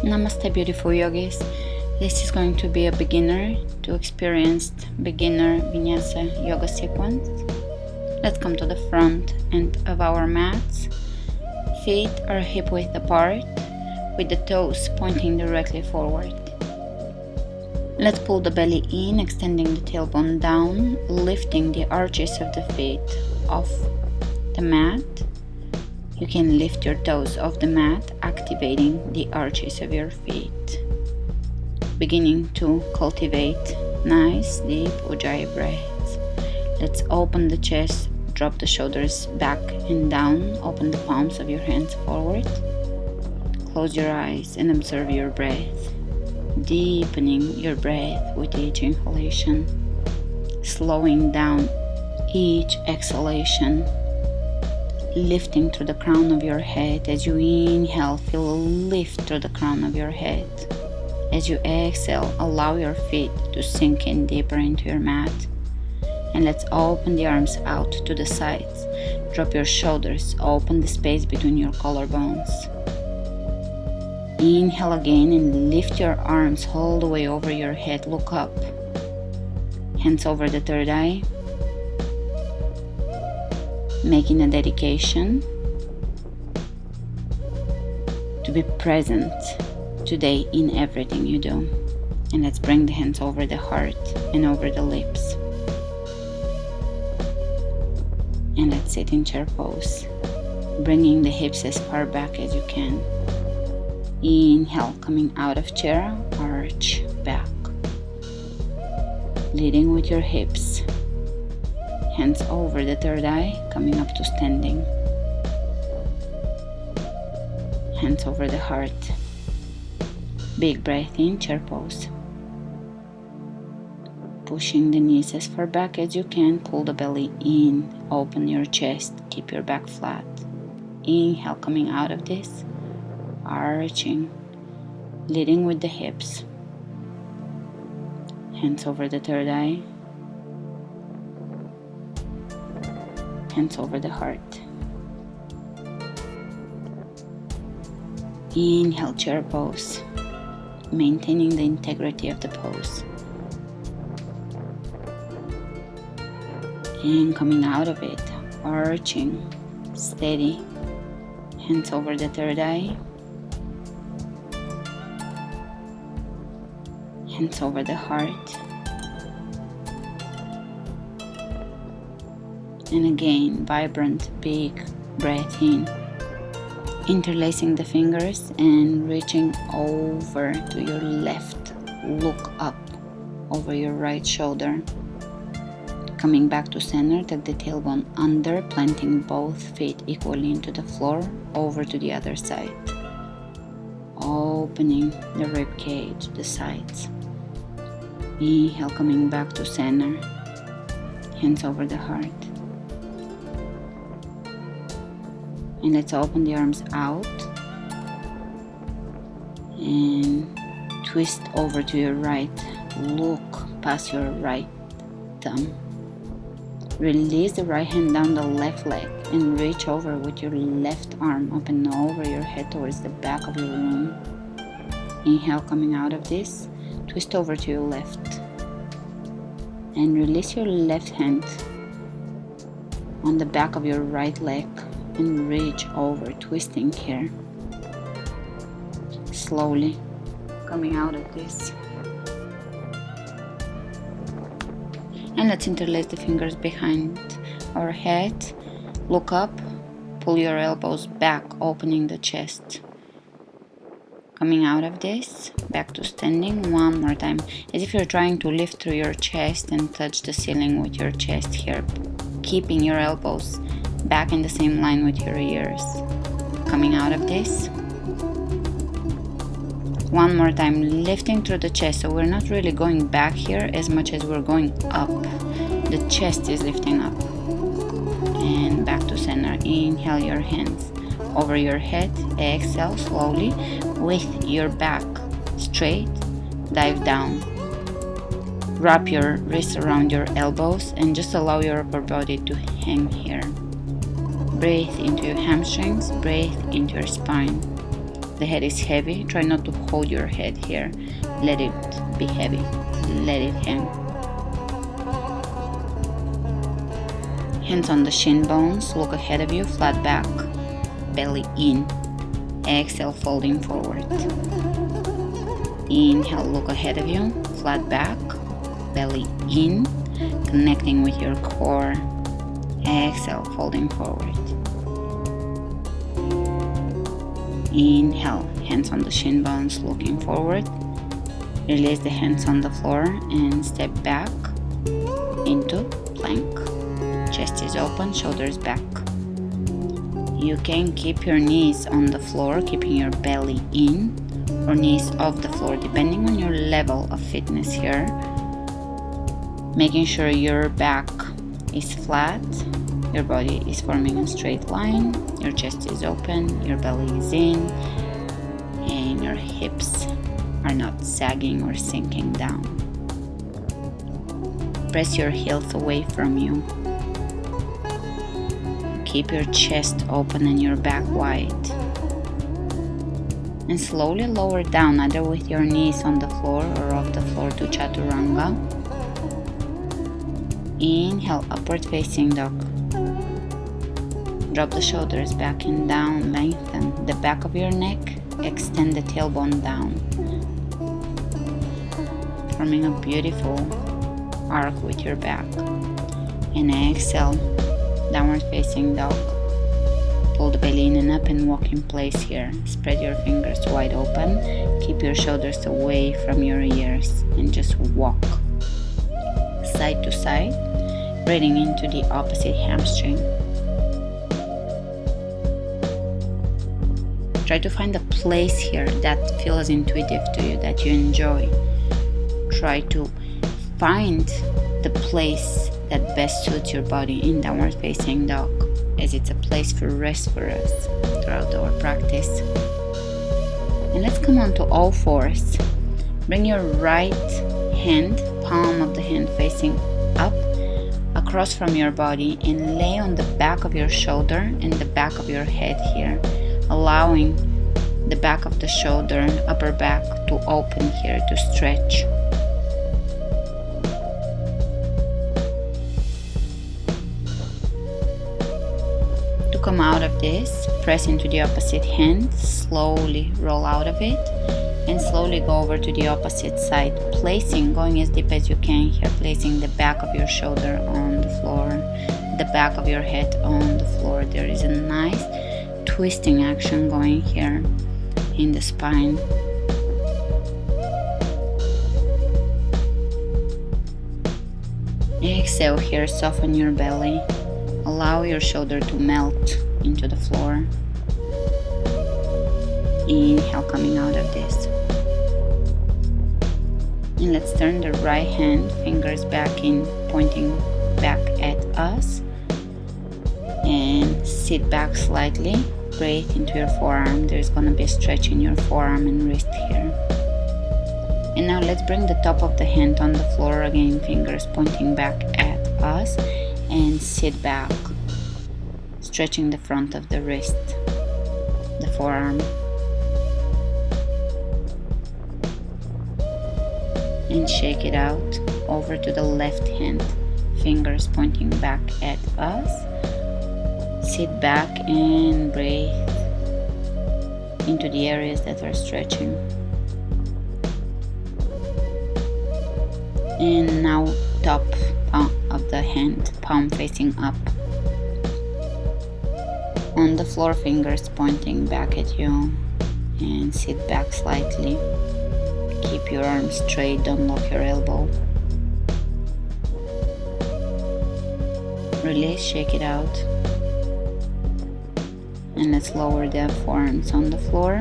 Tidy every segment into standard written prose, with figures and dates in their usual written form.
Namaste, beautiful yogis. This is going to be a beginner to experienced beginner Vinyasa yoga sequence. Let's come to the front end of our mats. Feet are hip width apart with the toes pointing directly forward. Let's pull the belly in, extending the tailbone down, lifting the arches of the feet off the mat. You can lift your toes off the mat, activating the arches of your feet. Beginning to cultivate nice, deep Ujjayi breaths. Let's open the chest, drop the shoulders back and down, open the palms of your hands forward. Close your eyes and observe your breath, deepening your breath with each inhalation, slowing down each exhalation. Lifting through the crown of your head. As you inhale, feel a lift through the crown of your head. As you exhale, allow your feet to sink in deeper into your mat. And let's open the arms out to the sides. Drop your shoulders, open the space between your collarbones. Inhale again and lift your arms all the way over your head. Look up. Hands over the third eye. Making a dedication to be present today in everything you do. And let's bring the hands over the heart and over the lips. And let's sit in chair pose, bringing the hips as far back as you can. Inhale, coming out of chair, arch back. Leading with your hips. Hands over the third eye, coming up to standing. Hands over the heart. Big breath in, chair pose. Pushing the knees as far back as you can, pull the belly in, open your chest, keep your back flat. Inhale, coming out of this, arching, leading with the hips. Hands over the third eye. Hands over the heart. Inhale, chair pose, maintaining the integrity of the pose. And coming out of it, arching, steady. Hands over the third eye. Hands over the heart. And again, vibrant, big breath in. Interlacing the fingers and reaching over to your left. Look up over your right shoulder. Coming back to center, tuck the tailbone under, planting both feet equally into the floor, over to the other side. Opening the rib cage, the sides. Inhale, coming back to center. Hands over the heart. And let's open the arms out and twist over to your right. Look past your right thumb. Release the right hand down the left leg and reach over with your left arm up and over your head towards the back of your room. Inhale, coming out of this, twist over to your left and release your left hand on the back of your right leg and reach over, twisting here. Slowly coming out of this. And let's interlace the fingers behind our head. Look up, pull your elbows back, opening the chest. Coming out of this, back to standing one more time, as if you're trying to lift through your chest and touch the ceiling with your chest here, keeping your elbows back in the same line with your ears. Coming out of this. One more time, lifting through the chest, so we're not really going back here as much as we're going up. The chest is lifting up. And back to center. Inhale your hands over your head. Exhale slowly with your back straight. Dive down. Wrap your wrists around your elbows and just allow your upper body to hang here. Breathe into your hamstrings, breathe into your spine. the head is heavy, try not to hold your head here. Let it be heavy. Let it hang. Hands on the shin bones, look ahead of you, flat back, belly in. Exhale, folding forward. Inhale, look ahead of you, flat back, belly in, connecting with your core. Exhale, folding forward. Inhale, hands on the shin bones, looking forward. Release the hands on the floor and step back into plank. Chest is open, shoulders back. You can keep your knees on the floor, keeping your belly in, or knees off the floor, depending on your level of fitness here. Making sure your back is flat, your body is forming a straight line, your chest is open, your belly is in, and your hips are not sagging or sinking down. Press your heels away from you. Keep your chest open and your back wide. And slowly lower down, either with your knees on the floor or off the floor, to Chaturanga. Inhale, upward facing dog. Drop the shoulders back and down, lengthen the back of your neck, extend the tailbone down, forming a beautiful arc with your back. And exhale, downward facing dog. Pull the belly in and up and walk in place here. Spread your fingers wide open. Keep your shoulders away from your ears and just walk side to side, breathing into the opposite hamstring. Try to find a place here that feels intuitive to you, that you enjoy. Try to find the place that best suits your body in downward facing dog, as it's a place for rest for us throughout our practice. And let's come on to all fours. Bring your right hand, palm of the hand facing up, across from your body, and lay on the back of your shoulder and the back of your head here, allowing the back of the shoulder, upper back to open here, to stretch. Come out of this, press into the opposite hand, slowly roll out of it, and slowly go over to the opposite side, going as deep as you can here, placing the back of your shoulder on the floor, the back of your head on the floor. There is a nice twisting action going here in the spine. Exhale here, soften your belly. Allow your shoulder to melt into the floor. Inhale, coming out of this. And let's turn the right hand, fingers back in, pointing back at us. And sit back slightly. Breathe into your forearm. There's going to be a stretch in your forearm and wrist here. And now let's bring the top of the hand on the floor again, fingers pointing back at us. And sit back, stretching the front of the wrist, the forearm. And shake it out over to the left hand, fingers pointing back at us. Sit back and breathe into the areas that are stretching. And now top of the hand, palm facing up. On the floor, fingers pointing back at you, and sit back slightly. Keep your arms straight, don't lock your elbow. Release, shake it out. And let's lower the forearms on the floor.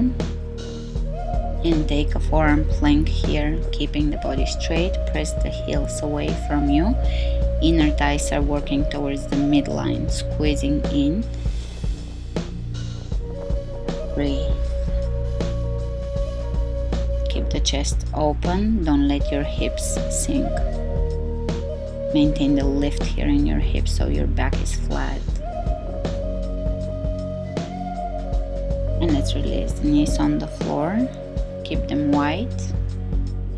And take a forearm plank here, keeping the body straight. Press the heels away from you. Inner thighs are working towards the midline, squeezing in. Breathe. Keep the chest open, don't let your hips sink. Maintain the lift here in your hips so your back is flat. And Let's release the knees on the floor, keep them wide,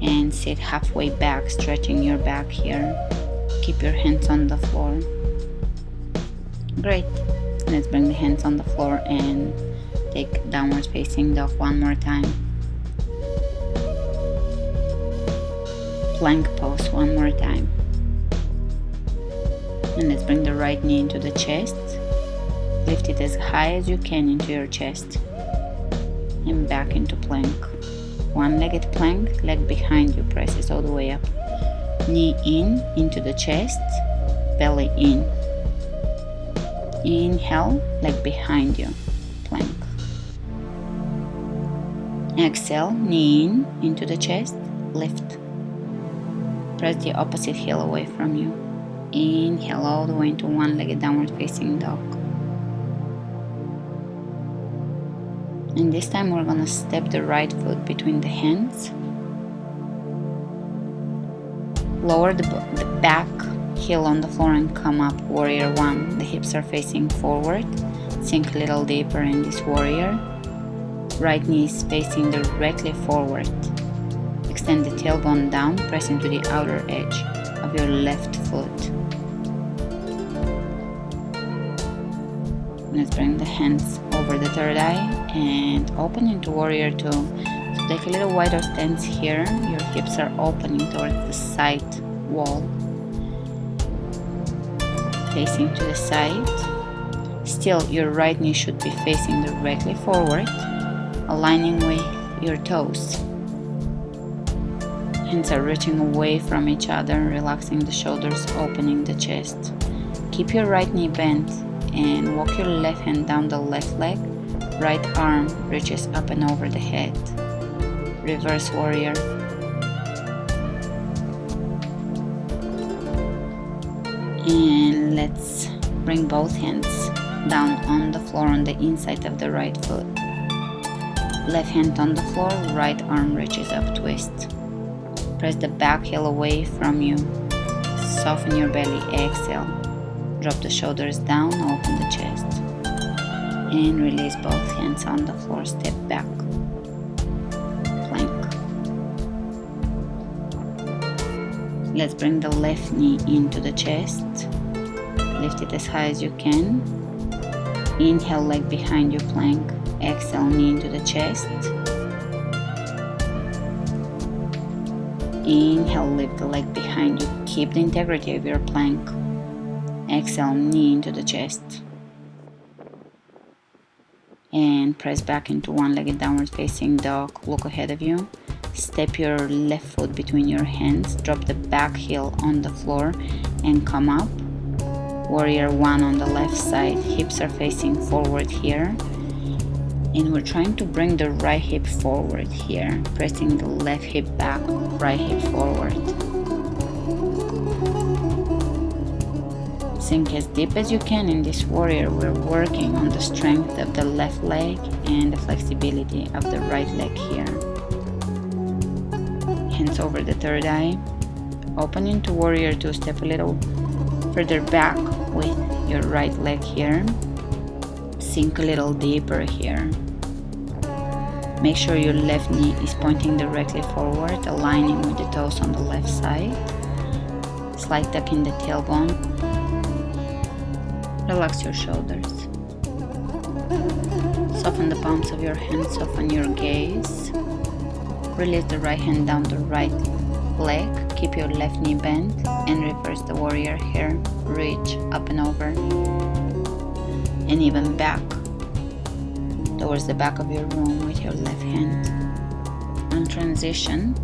and sit halfway back, stretching your back here. Keep your hands on the floor. Great. Let's bring the hands on the floor and take downward facing dog one more time. Plank pose one more time. And let's bring the right knee into the chest. Lift it as high as you can into your chest. And back into plank. One-legged plank, leg behind you, presses all the way up. Knee in, into the chest, belly in. Inhale, leg behind you, plank. Exhale, knee in, into the chest, lift. Press the opposite heel away from you. Inhale all the way into one-legged downward facing dog. And this time we're gonna step the right foot between the hands. Lower the back heel on the floor and come up, warrior one. The hips are facing forward. Sink a little deeper in this warrior. Right knee is facing directly forward. Extend the tailbone down, press into the outer edge of your left foot. Let's bring the hands over the third eye and open into warrior two. So take a little wider stance here. Your hips are opening towards the side wall. Facing to the side. Still, your right knee should be facing directly forward, aligning with your toes. Hands are reaching away from each other, relaxing the shoulders, opening the chest. Keep your right knee bent and walk your left hand down the left leg. Right arm reaches up and over the head. Reverse warrior. And let's bring both hands down on the floor on the inside of the right foot. Left hand on the floor, right arm reaches up, twist. Press the back heel away from you. Soften your belly, exhale. Drop the shoulders down, open the chest. And release both hands on the floor, step back. Plank. Let's bring the left knee into the chest. Lift it as high as you can. Inhale, leg behind you, plank. Exhale, knee into the chest. Inhale, lift the leg behind you. Keep the integrity of your plank. Exhale, knee into the chest. And press back into one-legged downward facing dog. Look ahead of you. Step your left foot between your hands. Drop the back heel on the floor and come up. Warrior one on the left side. Hips are facing forward here. And we're trying to bring the right hip forward here. Pressing the left hip back, right hip forward. Sink as deep as you can in this warrior. We're working on the strength of the left leg and the flexibility of the right leg here. Hands over the third eye. Open into warrior two. Step a little further back with your right leg here. Sink a little deeper here. Make sure your left knee is pointing directly forward, aligning with the toes on the left side. Slight tuck in the tailbone. Relax your shoulders. Soften the palms of your hands, soften your gaze. Release the right hand down the right leg. Keep your left knee bent and reverse the warrior here. Reach up and over. And even back towards the back of your room with your left hand. On transition,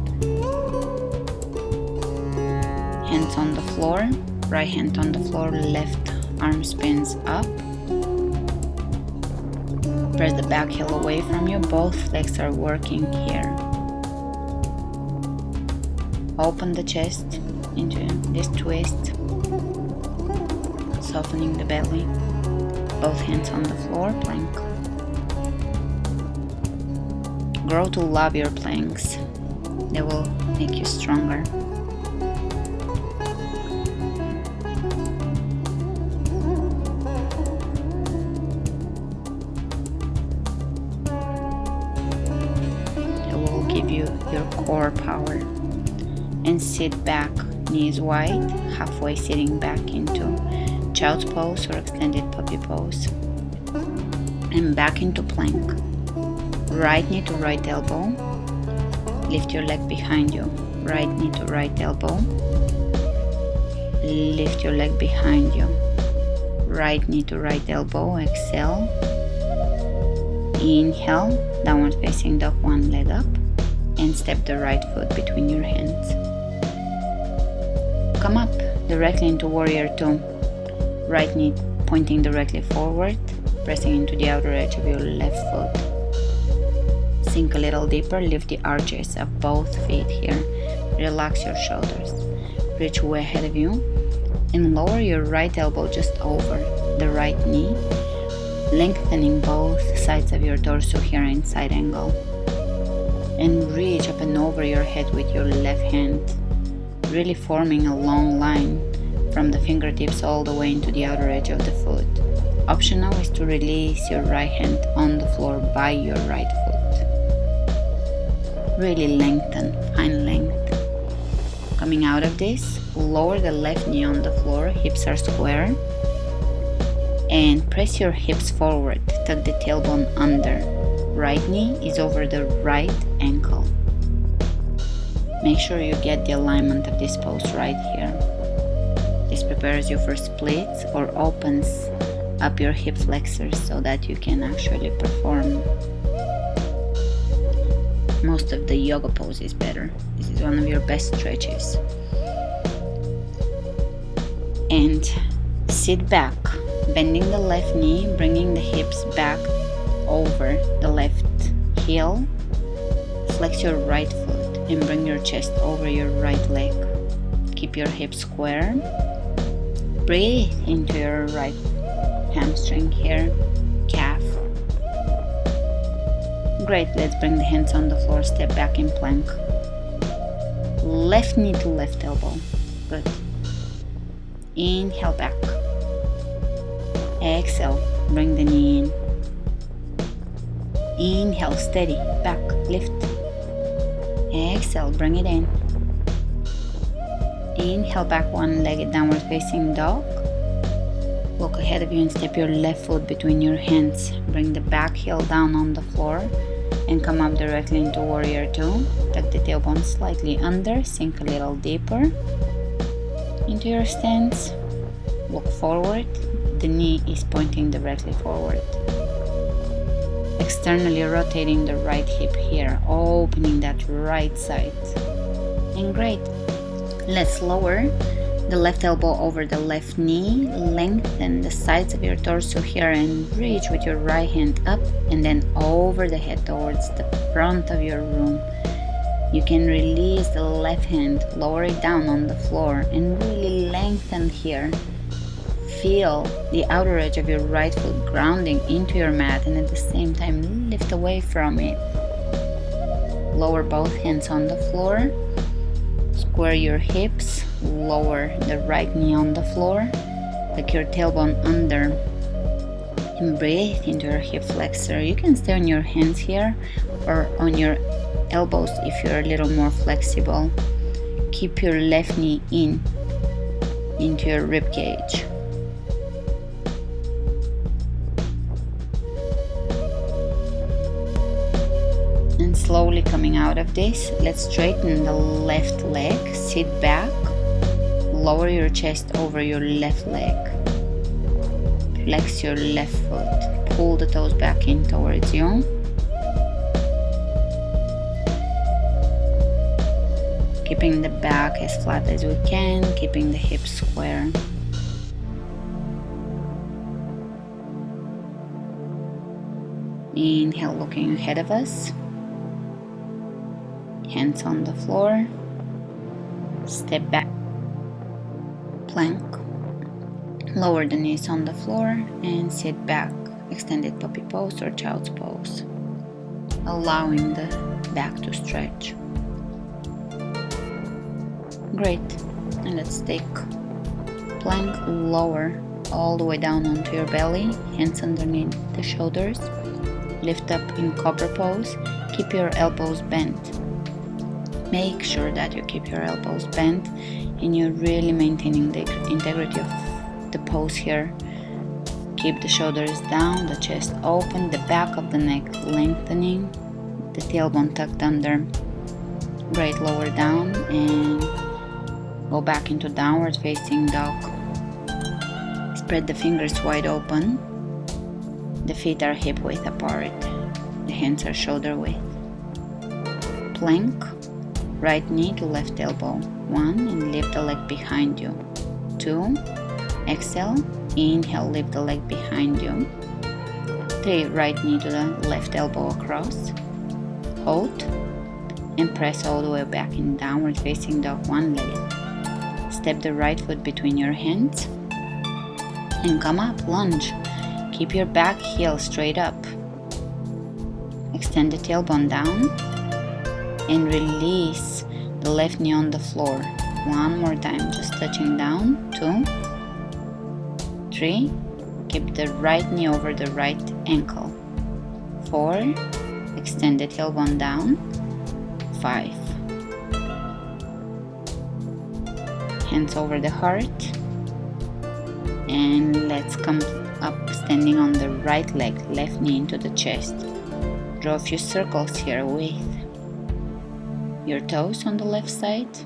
hands on the floor, right hand on the floor, left arm spins up. Press the back heel away from you, both legs are working here. Open the chest into this twist, softening the belly. Both hands on the floor, plank. Grow to love your planks. They will make you stronger. give you your core power. And sit back, knees wide, halfway sitting back into child's pose or extended puppy pose. And back into plank. Right knee to right elbow. Lift your leg behind you. Right knee to right elbow. Lift your leg behind you. Right knee to right elbow. Exhale. Inhale, downward facing dog, one leg up, and step the right foot between your hands. Come up directly into warrior two. Right knee pointing directly forward, pressing into the outer edge of your left foot. Sink a little deeper, lift the arches of both feet here. Relax your shoulders. Reach way ahead of you and lower your right elbow just over the right knee, lengthening both sides of your torso here in side angle. And reach up and over your head with your left hand, really forming a long line from the fingertips all the way into the outer edge of the foot. Optional is to release your right hand on the floor by your right foot. Really lengthen, find length. Coming out of this, lower the left knee on the floor, hips are square. And press your hips forward, tuck the tailbone under. Right knee is over the right ankle. Make sure you get the alignment of this pose right here. This prepares you for splits or opens up your hip flexors so that you can actually perform most of the yoga poses better. This is one of your best stretches. And sit back, bending the left knee, bringing the hips back over the left heel. Flex your right foot and bring your chest over your right leg. Keep your hips square. Breathe into your right hamstring here, calf. Great, let's bring the hands on the floor, step back in plank. Left knee to left elbow, good. Inhale back. Exhale, bring the knee in. Inhale, steady, back, lift. Exhale, bring it in. Inhale, back, one-legged downward facing dog. Look ahead of you and step your left foot between your hands. Bring the back heel down on the floor and come up directly into warrior two. Tuck the tailbone slightly under, sink a little deeper into your stance. Look forward. The knee is pointing directly forward. Externally rotating the right hip here, opening that right side. And great. Let's lower the left elbow over the left knee, lengthen the sides of your torso here and reach with your right hand up and then over the head towards the front of your room. You can release the left hand, lower it down on the floor and really lengthen here. Feel the outer edge of your right foot grounding into your mat and at the same time lift away from it. Lower both hands on the floor. Square your hips, lower the right knee on the floor, tuck your tailbone under, and breathe into your hip flexor. You can stay on your hands here or on your elbows if you're a little more flexible. Keep your left knee into your rib cage. And slowly coming out of this, let's straighten the left leg, sit back, lower your chest over your left leg, flex your left foot, pull the toes back in towards you, keeping the back as flat as we can, keeping the hips square. Inhale, looking ahead of us. Hands on the floor, step back, plank, lower the knees on the floor and sit back, extended puppy pose or child's pose, allowing the back to stretch. Great, and let's take plank, lower all the way down onto your belly, hands underneath the shoulders, lift up in cobra pose, keep your elbows bent. Make sure that you keep your elbows bent and you're really maintaining the integrity of the pose here. Keep the shoulders down, the chest open, the back of the neck lengthening, the tailbone tucked under. Great, lower down and go back into downward facing dog. Spread the fingers wide open. The feet are hip width apart. The hands are shoulder width. Plank, right knee to left elbow. 1, and lift the leg behind you. 2, exhale, inhale, lift the leg behind you. 3, right knee to the left elbow across. Hold and press all the way back in downward facing dog, one-legged. Step the right foot between your hands and come up, lunge. Keep your back heel straight up. Extend the tailbone down and release the left knee on the floor. One more time, just touching down. 2, 3, keep the right knee over the right ankle. 4, extend the tailbone down. 5, hands over the heart, and let's come up standing on the right leg, left knee into the chest. Draw a few circles here with your toes on the left side.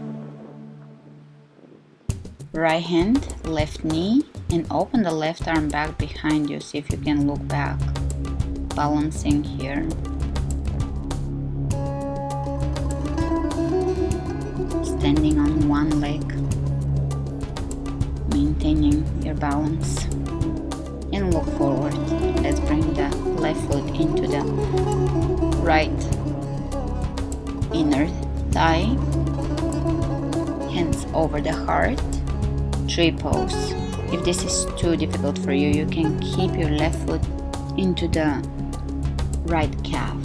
Right hand, left knee, and open the left arm back behind you. See if you can look back. Balancing here. Standing on one leg. Maintaining your balance. And look forward. Let's bring the left foot into the right inner thigh. Hands over the heart. Tree pose. If this is too difficult for you, you can keep your left foot into the right calf.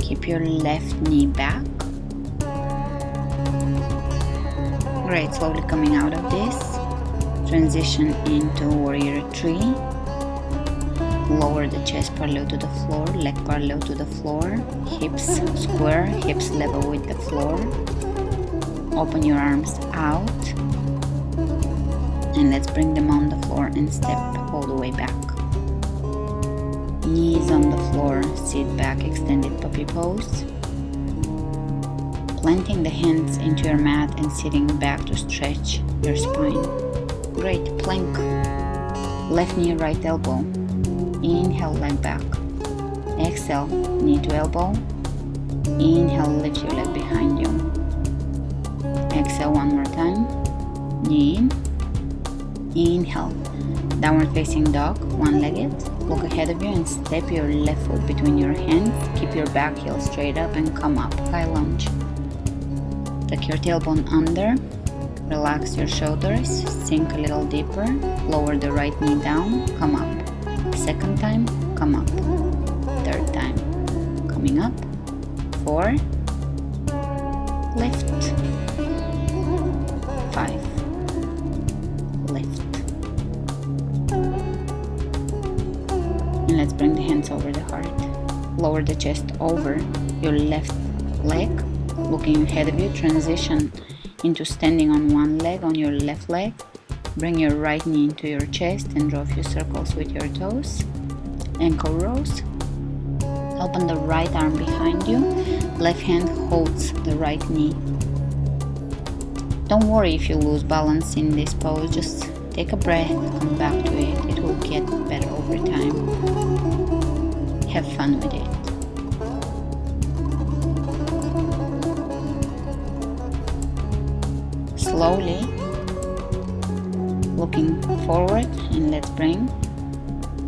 Keep your left knee back. Great, slowly coming out of this. Transition into warrior 3. Lower the chest parallel to the floor, leg parallel to the floor, hips square, hips level with the floor. Open your arms out. And let's bring them on the floor and step all the way back. Knees on the floor, sit back, extended puppy pose. Planting the hands into your mat and sitting back to stretch your spine. Great, plank. Left knee, right elbow. Inhale, leg back. Exhale, knee to elbow. Inhale, lift your leg behind you. Exhale one more time. Knee in. Inhale, downward facing dog, one-legged. Look ahead of you and step your left foot between your hands. Keep your back heel straight up and come up, high lunge. Tuck your tailbone under. Relax your shoulders, sink a little deeper. Lower the right knee down, come up. Second time, come up. Third time, coming up. 4, lift. 5, lift. And let's bring the hands over the heart. Lower the chest over your left leg. Looking ahead of you, transition into standing on one leg, on your left leg. Bring your right knee into your chest and draw a few circles with your toes. Ankle rows. Open the right arm behind you. Left hand holds the right knee. Don't worry if you lose balance in this pose. Just take a breath, come back to it. It will get better over time. Have fun with it. Slowly looking forward, and let's bring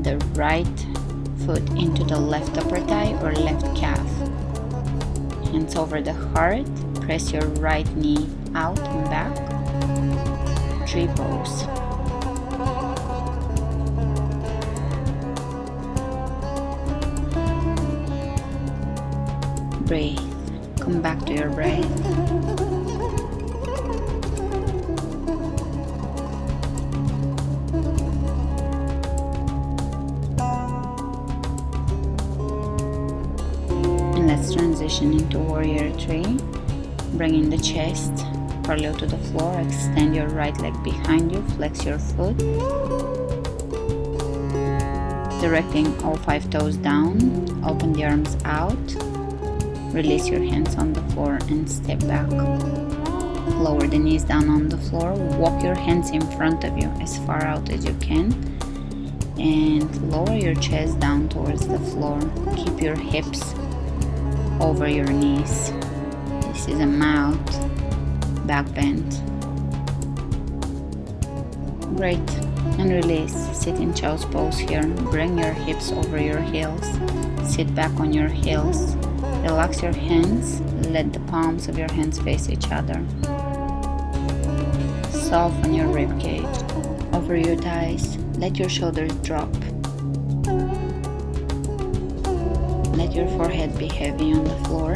the right foot into the left upper thigh or left calf. Hands over the heart. Press your right knee out and back. Tree pose. Breathe. Come back to your breath. Let's transition into Warrior 3. Bringing the chest parallel to the floor, extend your right leg behind you, flex your foot. Directing all 5 toes down, open the arms out. Release your hands on the floor and step back. Lower the knees down on the floor, walk your hands in front of you as far out as you can. And lower your chest down towards the floor. Keep your hips over your knees. This is a mild back bend. Great. And release. Sit in child's pose here. Bring your hips over your heels. Sit back on your heels. Relax your hands. Let the palms of your hands face each other. Soften your rib cage. Over your thighs. Let your shoulders drop. Let your forehead be heavy on the floor.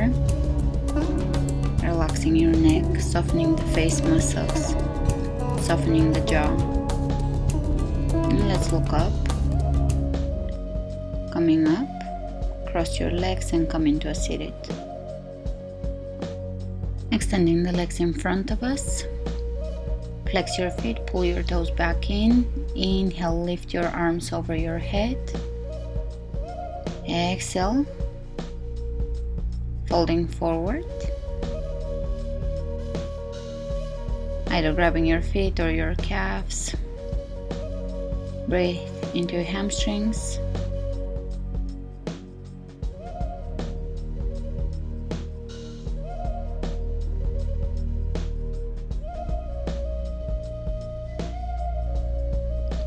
Relaxing your neck, softening the face muscles, softening the jaw. And let's look up. Coming up, cross your legs and come into a seated. Extending the legs in front of us. Flex your feet, pull your toes back in. Inhale, lift your arms over your head. Exhale, folding forward. Either grabbing your feet or your calves. Breathe into your hamstrings.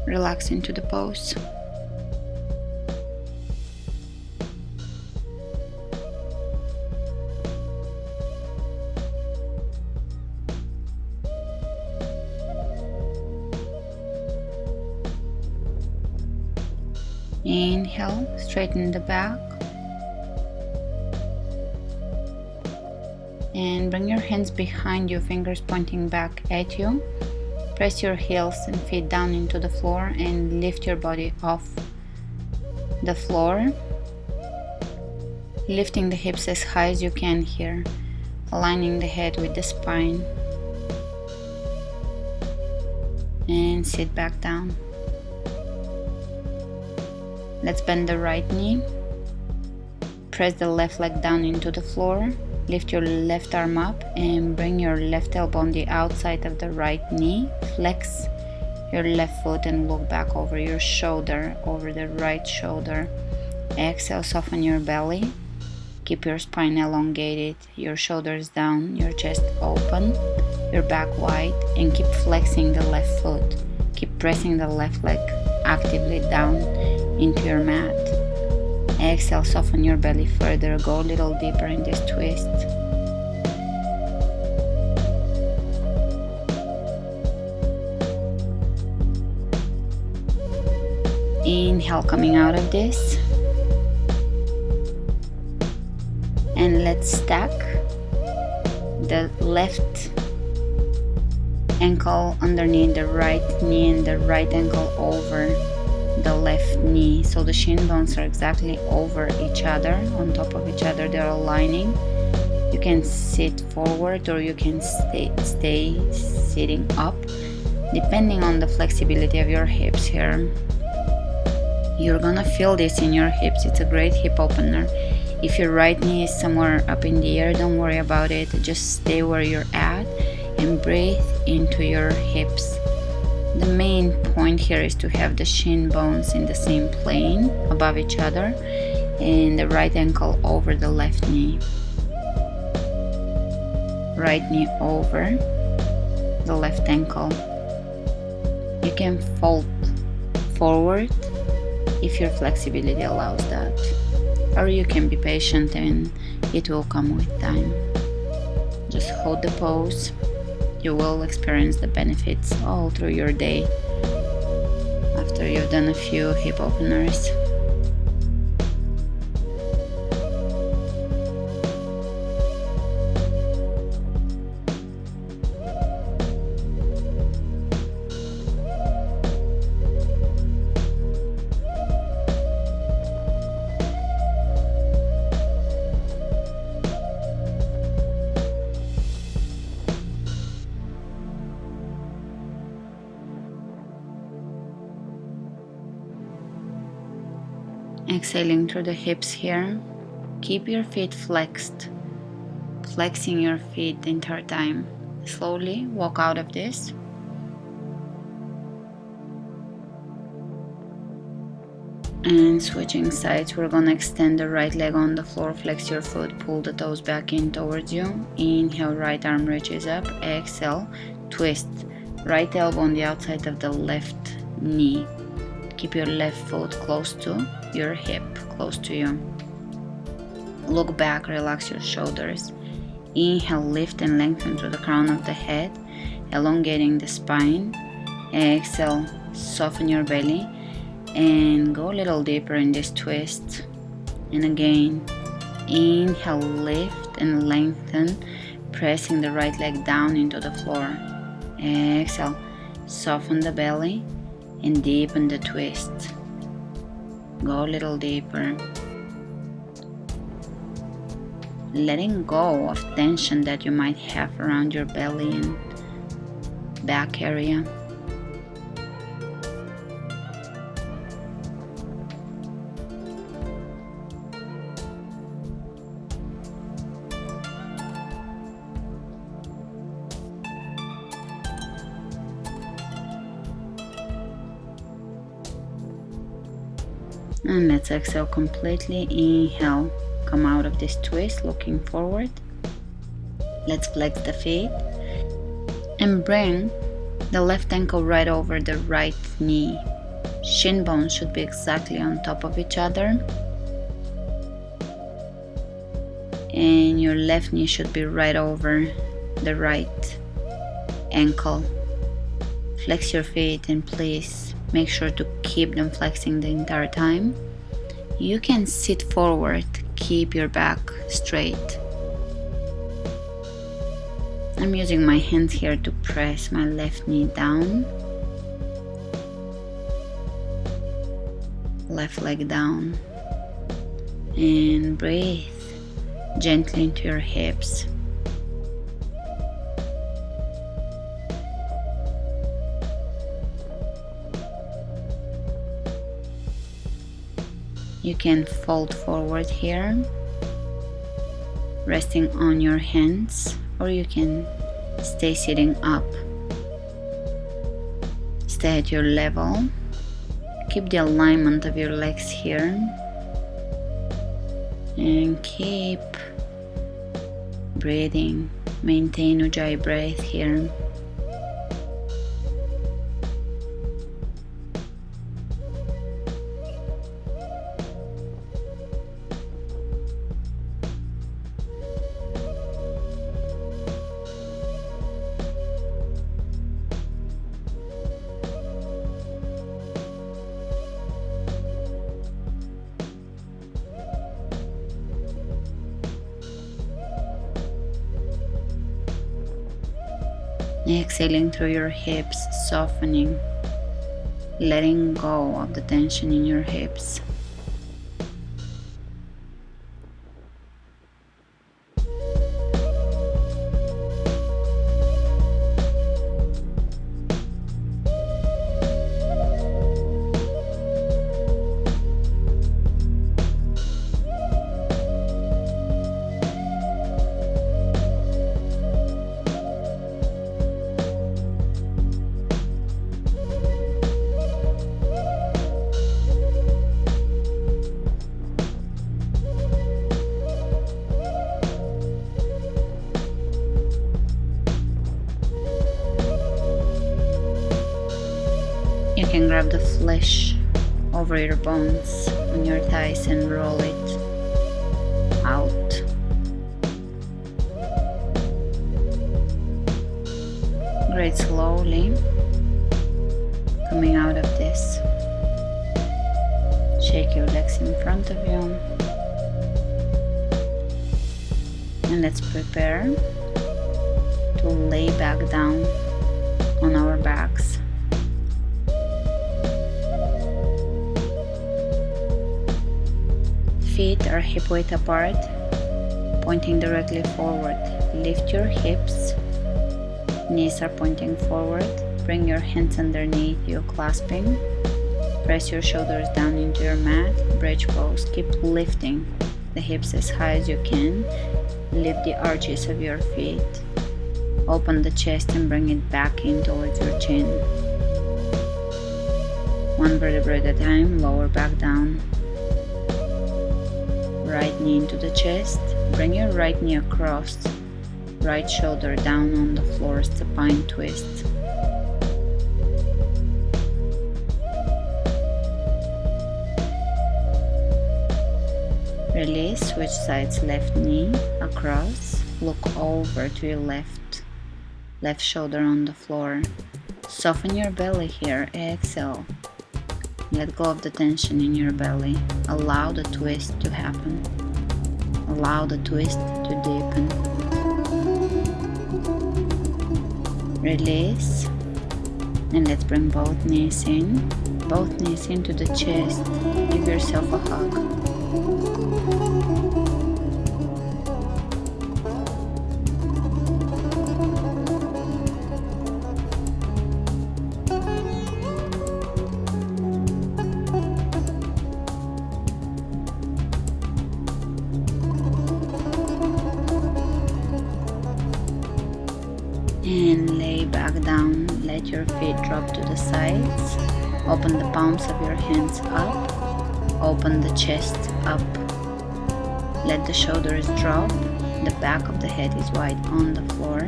Relax into the pose. Inhale, straighten the back. And bring your hands behind you, fingers pointing back at you. Press your heels and feet down into the floor and lift your body off the floor. Lifting the hips as high as you can here, aligning the head with the spine. And sit back down. Let's bend the right knee. Press the left leg down into the floor. Lift your left arm up and bring your left elbow on the outside of the right knee. Flex your left foot and look back over your shoulder, over the right shoulder. Exhale, soften your belly. Keep your spine elongated, your shoulders down, your chest open, your back wide, and keep flexing the left foot. Keep pressing the left leg actively down into your mat. Exhale, soften your belly further, go a little deeper in this twist. Inhale, coming out of this. And let's stack the left ankle underneath the right knee and the right ankle over the left knee, so the shin bones are exactly over each other, on top of each other, they're aligning. You can sit forward or you can stay sitting up, depending on the flexibility of your hips here. You're gonna feel this in your hips. It's a great hip opener. If your right knee is somewhere up in the air, don't worry about it, just stay where you're at and breathe into your hips. The main point here is to have the shin bones in the same plane above each other and the right ankle over the left knee. Right knee over the left ankle. You can fold forward if your flexibility allows that, or you can be patient and it will come with time. Just hold the pose. You will experience the benefits all through your day after you've done a few hip openers. Exhaling through the hips here. Keep your feet flexed, flexing your feet the entire time. Slowly walk out of this. And switching sides, we're gonna extend the right leg on the floor, flex your foot, pull the toes back in towards you. Inhale, right arm reaches up. Exhale, twist. Right elbow on the outside of the left knee. Keep your left foot close to your hip, close to you. Look back, relax your shoulders. Inhale, lift and lengthen through the crown of the head, elongating the spine. Exhale, soften your belly and go a little deeper in this twist. And again, inhale, lift and lengthen, pressing the right leg down into the floor. Exhale, soften the belly and deepen the twist. Go a little deeper. Letting go of tension that you might have around your belly and back area. And let's exhale completely. Inhale, come out of this twist, looking forward. Let's flex the feet and bring the left ankle right over the right knee. Shin bones should be exactly on top of each other. And your left knee should be right over the right ankle. Flex your feet and please make sure to keep them flexing the entire time. You can sit forward, keep your back straight. I'm using my hands here to press my left knee down, left leg down, and breathe gently into your hips. You can fold forward here, resting on your hands, or you can stay sitting up. Stay at your level. Keep the alignment of your legs here. And keep breathing. Maintain Ujjayi breath here. Exhaling through your hips, softening, letting go of the tension in your hips. You can grab the flesh over your bones on your thighs and roll it out. Great, slowly coming out of this. Shake your legs in front of you. And let's prepare to lay back down on our backs. Feet are hip width apart, pointing directly forward. Lift your hips, knees are pointing forward. Bring your hands underneath you, clasping. Press your shoulders down into your mat, bridge pose. Keep lifting the hips as high as you can. Lift the arches of your feet. Open the chest and bring it back in towards your chin. One vertebra at a time, lower back down. Right knee into the chest. Bring your right knee across. Right shoulder down on the floor, supine twist. Release, switch sides, left knee across. Look over to your left. Left shoulder on the floor. Soften your belly here, exhale. Let go of the tension in your belly. Allow the twist to happen. Allow the twist to deepen. Release. And let's bring both knees in. Both knees into the chest. Give yourself a hug. And lay back down, let your feet drop to the sides, open the palms of your hands up, open the chest up, let the shoulders drop, the back of the head is wide on the floor,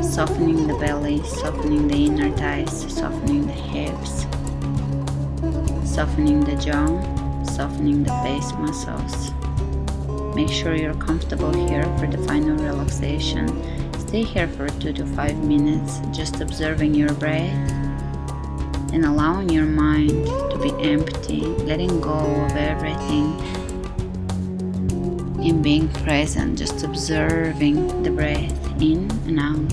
softening the belly, softening the inner thighs, softening the hips, softening the jaw, softening the face muscles. Make sure you're comfortable here for the final relaxation. Stay here for 2 to 5 minutes, just observing your breath and allowing your mind to be empty, letting go of everything and being present, just observing the breath in and out.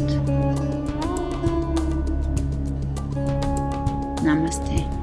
Namaste.